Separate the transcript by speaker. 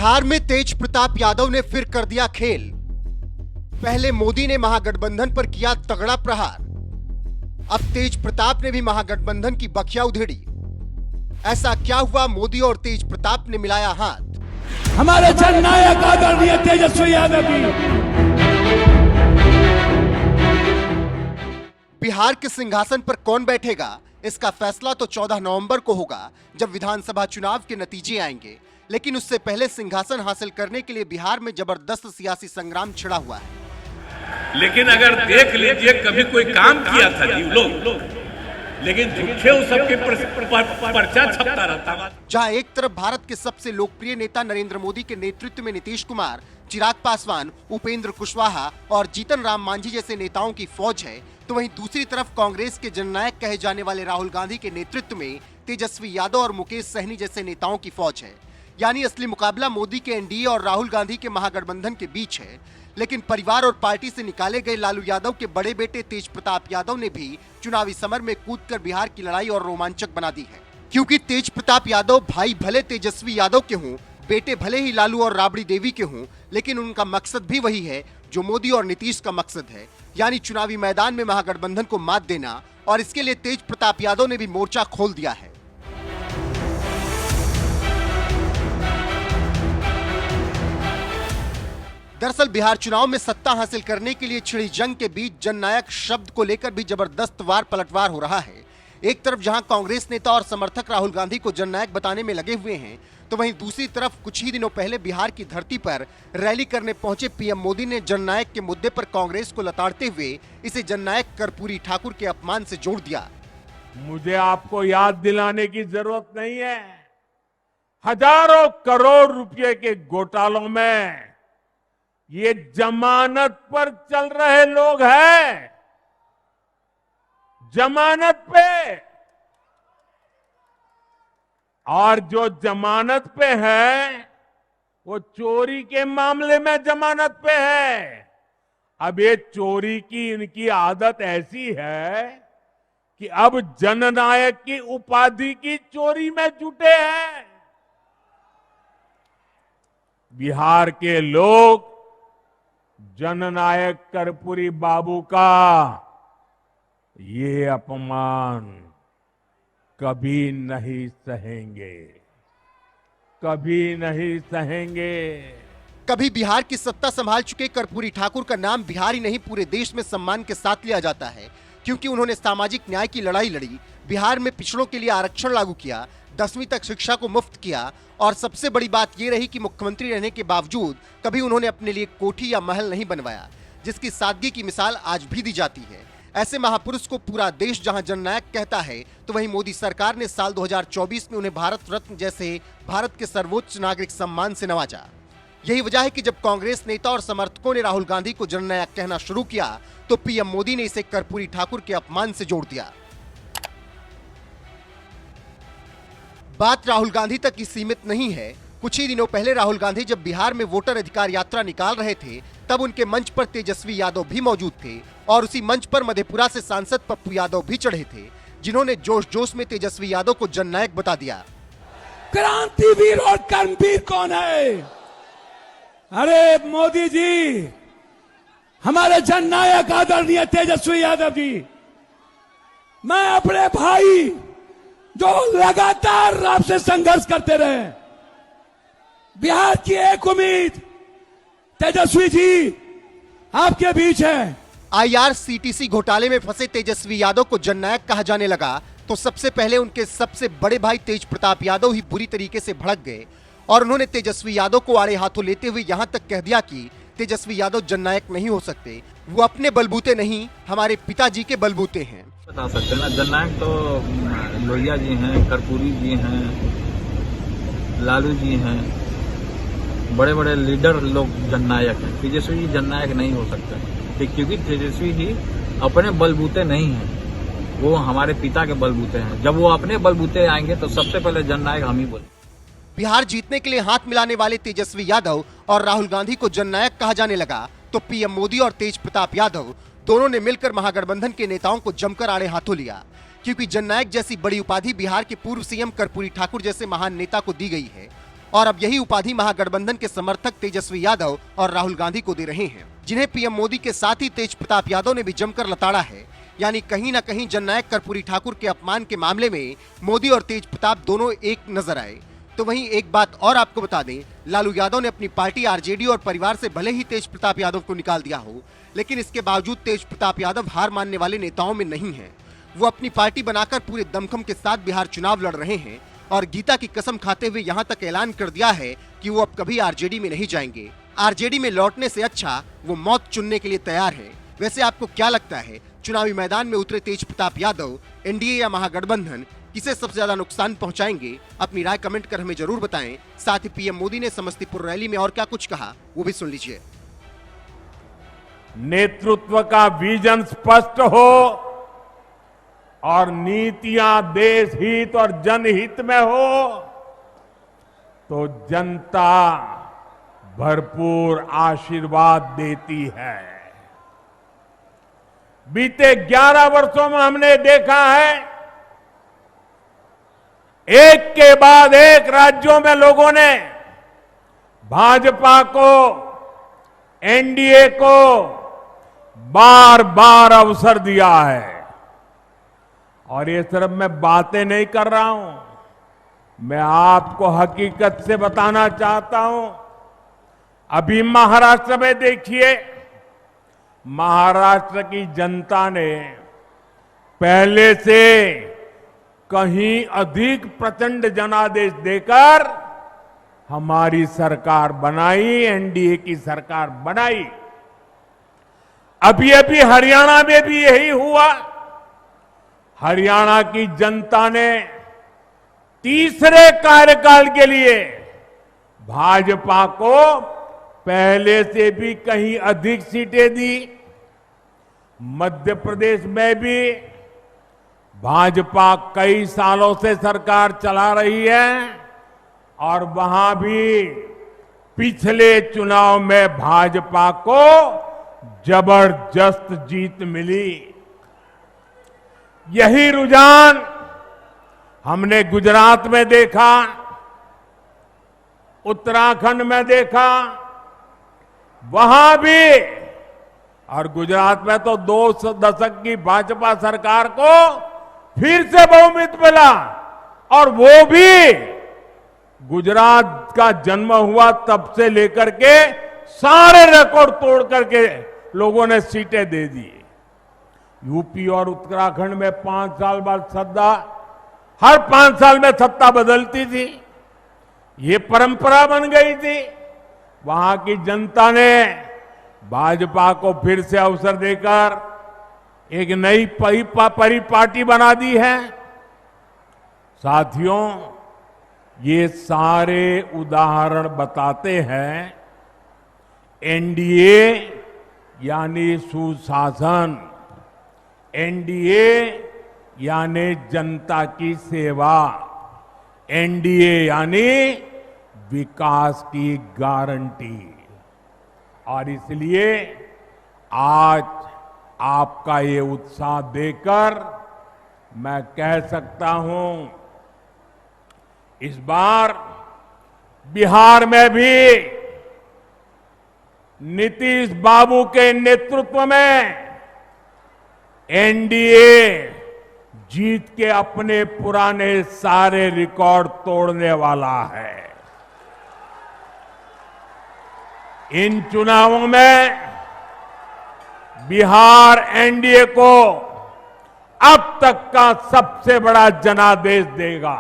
Speaker 1: बिहार में तेज प्रताप यादव ने फिर कर दिया खेल। पहले मोदी ने महागठबंधन पर किया तगड़ा प्रहार, अब तेज प्रताप ने भी महागठबंधन की बखिया उधेड़ी। ऐसा क्या हुआ? मोदी और तेज प्रताप ने मिलाया हाथ।
Speaker 2: हमारे जननायक आदरणीय तेजस्वी यादव जी।
Speaker 1: बिहार के सिंहासन पर कौन बैठेगा, इसका फैसला तो 14 नवंबर को होगा, जब विधानसभा चुनाव के नतीजे आएंगे। लेकिन उससे पहले सिंहासन हासिल करने के लिए बिहार में जबरदस्त सियासी संग्राम छिड़ा हुआ है।
Speaker 3: लेकिन अगर देख लीजिए, कभी कोई काम किया था जी लोग, लेकिन झूठे उस सबके पर्चा छपता रहता।
Speaker 1: जहां एक तरफ भारत के सबसे लोकप्रिय नेता नरेंद्र मोदी के नेतृत्व में नीतीश कुमार, चिराग पासवान, उपेंद्र कुशवाहा और जीतन राम मांझी जैसे नेताओं की फौज है, तो वहीं दूसरी तरफ कांग्रेस के जननायक कहे जाने वाले राहुल गांधी के नेतृत्व में तेजस्वी यादव और मुकेश सहनी जैसे नेताओं की फौज है। यानी असली मुकाबला मोदी के एनडीए और राहुल गांधी के महागठबंधन के बीच है। लेकिन परिवार और पार्टी से निकाले गए लालू यादव के बड़े बेटे तेज प्रताप यादव ने भी चुनावी समर में कूदकर बिहार की लड़ाई और रोमांचक बना दी है। क्योंकि तेज प्रताप यादव भाई भले तेजस्वी यादव के हों, बेटे भले ही लालू और राबड़ी देवी के हों, लेकिन उनका मकसद भी वही है जो मोदी और नीतीश का मकसद है, यानी चुनावी मैदान में महागठबंधन को मात देना। और इसके लिए तेज प्रताप यादव ने भी मोर्चा खोल दिया है। दरअसल बिहार चुनाव में सत्ता हासिल करने के लिए छिड़ी जंग के बीच जननायक शब्द को लेकर भी जबरदस्त वार पलटवार हो रहा है। एक तरफ जहां कांग्रेस नेता और समर्थक राहुल गांधी को जननायक बताने में लगे हुए हैं, तो वहीं दूसरी तरफ कुछ ही दिनों पहले बिहार की धरती पर रैली करने पहुंचे पीएम मोदी ने जननायक के मुद्दे पर कांग्रेस को लताड़ते हुए इसे जननायक कर्पूरी ठाकुर के अपमान से जोड़ दिया।
Speaker 2: मुझे आपको याद दिलाने की जरूरत नहीं है, हजारों करोड़ रुपए के घोटालों में ये जमानत पर चल रहे लोग हैं, जमानत पे। और जो जमानत पे है वो चोरी के मामले में जमानत पे है। अब ये चोरी की इनकी आदत ऐसी है कि अब जननायक की उपाधि की चोरी में जुटे हैं। बिहार के लोग जननायक कर्पूरी बाबू का ये अपमान कभी नहीं सहेंगे, कभी नहीं सहेंगे।
Speaker 1: कभी बिहार की सत्ता संभाल चुके कर्पूरी ठाकुर का नाम बिहार ही नहीं पूरे देश में सम्मान के साथ लिया जाता है, क्योंकि उन्होंने सामाजिक न्याय की लड़ाई लड़ी, बिहार में पिछड़ों के लिए आरक्षण लागू किया, 10वीं तक शिक्षा को मुफ्त किया। और सबसे बड़ी बात यह रही कि मुख्यमंत्री रहने के बावजूद कभी उन्होंने अपने लिए कोठी या महल नहीं बनवाया, जिसकी सादगी की मिसाल आज भी दी जाती है। ऐसे महापुरुष को पूरा देश जहां जननायक कहता है, तो वहीं मोदी सरकार ने साल 2024 में उन्हें भारत रत्न जैसे भारत के सर्वोच्च नागरिक सम्मान से नवाजा। यही वजह है कि जब कांग्रेस नेता और समर्थकों ने राहुल गांधी को जननायक कहना शुरू किया, तो पीएम मोदी ने इसे कर्पूरी ठाकुर के अपमान से जोड़ दिया। बात राहुल गांधी तक ही सीमित नहीं है। कुछ ही दिनों पहले राहुल गांधी जब बिहार में वोटर अधिकार यात्रा निकाल रहे थे, तब उनके मंच पर तेजस्वी यादव भी मौजूद थे और उसी मंच पर मधेपुरा से सांसद पप्पू यादव भी चढ़े थे, जिन्होंने जोश जोश में तेजस्वी यादव को जननायक बता दिया।
Speaker 2: क्रांतिवीर और कर्मवीर कौन है? अरे मोदी जी, हमारे जननायक आदरणीय तेजस्वी यादव जी। मैं अपने भाई जो लगातार आपसे संघर्ष करते रहे, बिहार की एक उम्मीद तेजस्वी जी आपके बीच है।
Speaker 1: आईआरसीटीसी घोटाले में फंसे तेजस्वी यादव को जननायक कहा जाने लगा, तो सबसे पहले उनके सबसे बड़े भाई तेज प्रताप यादव ही बुरी तरीके से भड़क गए और उन्होंने तेजस्वी यादव को आड़े हाथों लेते हुए यहां तक कह दिया कि तेजस्वी यादव जननायक नहीं हो सकते, वो अपने बलबूते नहीं, हमारे पिताजी के बलबूते हैं।
Speaker 4: बता सकते हैं ना, जननायक तो लोहिया जी हैं, कर्पूरी जी हैं, लालू जी हैं, बड़े बड़े लीडर लोग जननायक हैं। तेजस्वी जी जननायक नहीं हो सकते, ठीक, क्योंकि तेजस्वी जी अपने बलबूते नहीं हैं, वो हमारे पिता के बलबूते हैं। जब वो अपने बलबूते आएंगे तो सबसे पहले जननायक हम ही बोले।
Speaker 1: बिहार जीतने के लिए हाथ मिलाने वाले तेजस्वी यादव और राहुल गांधी को जननायक कहा जाने लगा, तो पीएम मोदी और तेज प्रताप यादव दोनों ने मिलकर महागठबंधन के नेताओं को जमकर आड़े हाथों लिया। क्योंकि जननायक जैसी बड़ी उपाधि बिहार के पूर्व सीएम कर्पूरी ठाकुर जैसे महान नेता को दी गई है और अब यही उपाधि महागठबंधन के समर्थक तेजस्वी यादव और राहुल गांधी को दे रहे हैं, जिन्हें पीएम मोदी के साथ ही तेज प्रताप यादव ने भी जमकर लताड़ा है। यानी कहीं न कहीं जननायक कर्पूरी ठाकुर के अपमान के मामले में मोदी और तेज प्रताप दोनों एक नजर आए। तो वहीं एक बात और आपको बता दें, लालू यादव ने अपनी पार्टी आरजेडी और परिवार से भले ही तेज प्रताप यादव को निकाल दिया हो, लेकिन इसके बावजूद तेज प्रताप यादव हार मानने वाले नेताओं में नहीं है। वो अपनी पार्टी बनाकर पूरे दमखम के साथ बिहार चुनाव लड़ रहे हैं और गीता की कसम खाते हुए यहाँ तक ऐलान कर दिया है कि वो अब कभी आरजेडी में नहीं जाएंगे। आरजेडी में लौटने से अच्छा वो मौत चुनने के लिए तैयार है। वैसे आपको क्या लगता है, चुनावी मैदान में उतरे तेज प्रताप यादव एनडीए या महागठबंधन किसे सबसे ज्यादा नुकसान पहुंचाएंगे? अपनी राय कमेंट कर हमें जरूर बताएं। साथ ही पीएम मोदी ने समस्तीपुर रैली में और क्या कुछ कहा वो भी सुन लीजिए।
Speaker 2: नेतृत्व का विजन स्पष्ट हो और नीतियां देश हित और जनहित में हो तो जनता भरपूर आशीर्वाद देती है। बीते 11 वर्षों में हमने देखा है, एक के बाद एक राज्यों में लोगों ने भाजपा को, एनडीए को बार बार अवसर दिया है। और ये सिर्फ मैं बातें नहीं कर रहा हूं, मैं आपको हकीकत से बताना चाहता हूं। अभी महाराष्ट्र में देखिए, महाराष्ट्र की जनता ने पहले से कहीं अधिक प्रचंड जनादेश देकर हमारी सरकार बनाई, एनडीए की सरकार बनाई। अभी अभी हरियाणा में भी यही हुआ। हरियाणा की जनता ने तीसरे कार्यकाल के लिए भाजपा को पहले से भी कहीं अधिक सीटें दी। मध्य प्रदेश में भी भाजपा कई सालों से सरकार चला रही है और वहां भी पिछले चुनाव में भाजपा को जबरदस्त जीत मिली। यही रुझान हमने गुजरात में देखा, उत्तराखंड में देखा, वहां भी। और गुजरात में तो 2 दशक की भाजपा सरकार को फिर से बहुमत मिला और वो भी गुजरात का जन्म हुआ तब से लेकर के सारे रिकॉर्ड तोड़ करके लोगों ने सीटें दे दी। यूपी और उत्तराखंड में 5 साल बाद सत्ता, हर 5 साल में सत्ता बदलती थी, ये परंपरा बन गई थी। वहां की जनता ने भाजपा को फिर से अवसर देकर एक नई पार्टी बना दी है। साथियों, ये सारे उदाहरण बताते हैं एनडीए यानी सुशासन, एनडीए यानी जनता की सेवा, एनडीए यानी विकास की गारंटी। और इसलिए आज आपका ये उत्साह देखकर मैं कह सकता हूं, इस बार बिहार में भी नीतीश बाबू के नेतृत्व में एनडीए जीत के अपने पुराने सारे रिकॉर्ड तोड़ने वाला है। इन चुनावों में बिहार एनडीए को अब तक का सबसे बड़ा जनादेश देगा।